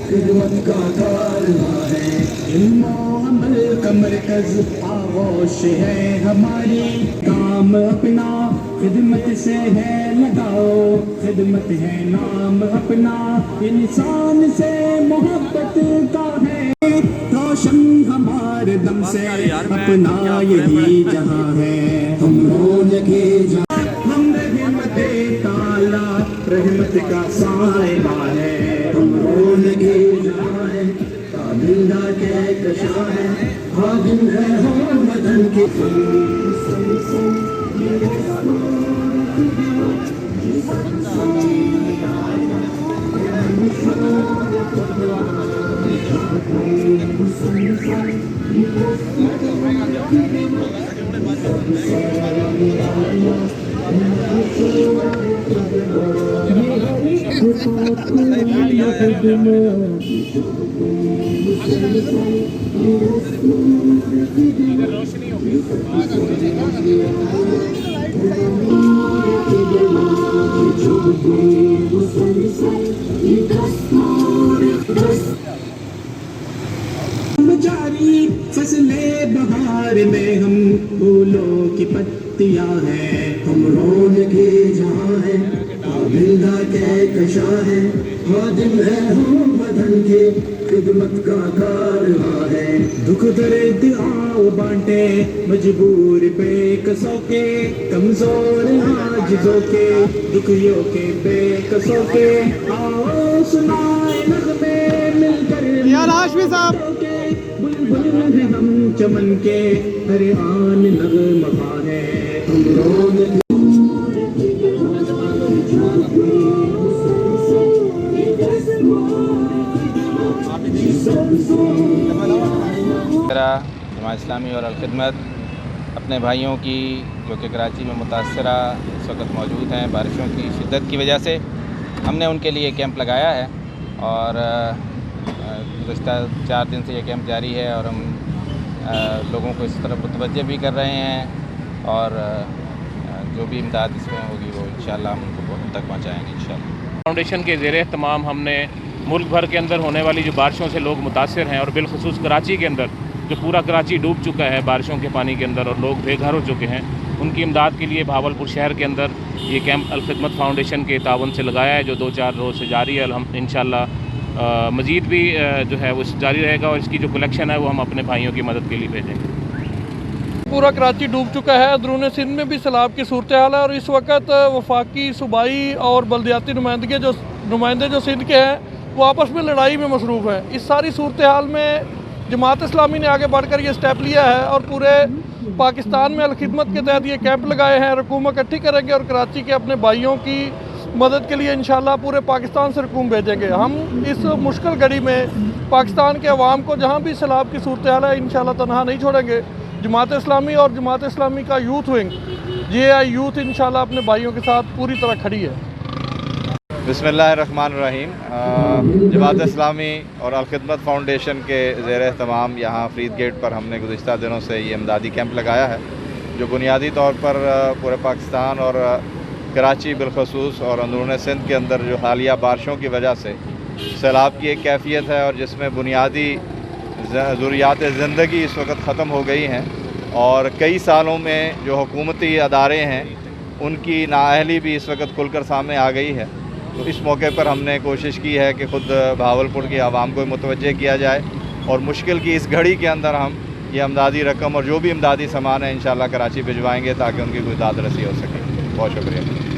खिदमत का कारवां है। इल्मो अमल का मरकज आगोश है हमारी, काम अपना खिदमत से है लगाओ, खिदमत है नाम अपना, इंसान से मोहब्बत का है, रोशन हमारे दम से अपना यही जहां है। हम लगे जहां हम रहमत ताला रहमत का साहिबा है। हम लगे जहां है ताबिंदा के कशा है, हाजिर है हो वतन के जारी फसले बहार में हम फूलों की पत्तियां हैं। हम रौनके जहां है ताबिंदा के कशा है, हाजिर है हम वतन के खिदमत का कारवां है। दुख दर्द आओ बांटे मजबूर बेकसों के, कमजोर आजिज़ों के दुखियों के बेकसों के, आओ सुनाए नग़्मे मिलकर हाशमी साहब। बुलबुल है हम चमन के, हर आन नग़्मा है। हम रोज़ जमात इस्लामी और अल-खिदमत अपने भाइयों की जो कि कराची में मुतासरा इस वक्त मौजूद हैं बारिशों की शिद्दत की वजह से, हमने उनके लिए कैंप लगाया है और गुज़श्ता 4 दिन से ये कैंप जारी है और हम लोगों को इस तरफ मुतवज्जे भी कर रहे हैं और जो भी इमदाद इसमें होगी वो इंशाअल्लाह हम उनको उन तक पहुँचाएँगे इंशाअल्लाह। फाउंडेशन के ज़ेर तमाम हमने मुल्क भर के अंदर होने वाली जो बारिशों से लोग मुतासर हैं और बिलखुसूस कराची के अंदर जो पूरा कराची डूब चुका है बारिशों के पानी के अंदर और लोग बेघर हो चुके हैं, उनकी इमदाद के लिए भावलपुर शहर के अंदर ये कैंप अल-खिदमत फाउंडेशन के तावन से लगाया है जो 2-4 रोज़ से जारी है। हम इंशाअल्लाह मज़ीद भी जो है वो जारी रहेगा और इसकी जो कलेक्शन है वो हम अपने भाइयों की मदद के लिए भेजेंगे। पूरा कराची डूब चुका है, अंदरूनी सिंध में भी सैलाब की सूरत हाल है और इस वक्त वफाकी सूबाई और बल्दियाती नुमाइंदे जो सिंध के हैं वो आपस में लड़ाई में मसरूफ़ हैं। इस सारी सूरत हाल में जमात इस्लामी ने आगे बढ़कर ये स्टेप लिया है और पूरे पाकिस्तान में अल-खिदमत के तहत ये कैंप लगाए हैं। रकूम इकट्ठी करेंगे और कराची के अपने भाइयों की मदद के लिए इंशाल्लाह पूरे पाकिस्तान से रकूम भेजेंगे। हम इस मुश्किल घड़ी में पाकिस्तान के अवाम को जहाँ भी सैलाब की सूरत हाल है इंशाल्लाह तनहा नहीं छोड़ेंगे। जमात इस्लामी और जमात इस्लामी का यूथ विंग JI यूथ इंशाल्लाह अपने भाइयों के साथ पूरी तरह खड़ी है। बिस्मिल्लाहिर्रहमानिर्रहीम। जमात इस्लामी और अल-खिदमत फाउंडेशन के ज़ेर तमाम यहाँ फरीद गेट पर हमने गुज़िश्ता दिनों से ये इमदादी कैंप लगाया है जो बुनियादी तौर पर पूरे पाकिस्तान और कराची बिलखसूस और अंदरूनी सिंध के अंदर जो हालिया बारिशों की वजह से सैलाब की एक कैफियत है और जिसमें बुनियादी ज़रूरियात ज़िंदगी इस वक्त ख़त्म हो गई हैं और कई सालों में जो हुकूमती अदारे हैं उनकी नाअहली भी इस वक्त खुलकर सामने आ गई है। तो इस मौके पर हमने कोशिश की है कि ख़ुद भावलपुर की आवाम को मुतवज्जे किया जाए और मुश्किल की इस घड़ी के अंदर हम ये इमदादी रकम और जो भी इमदादी सामान है इंशाअल्लाह कराची भिजवाएंगे ताकि उनकी कोई दाद रसी हो सके। बहुत शुक्रिया।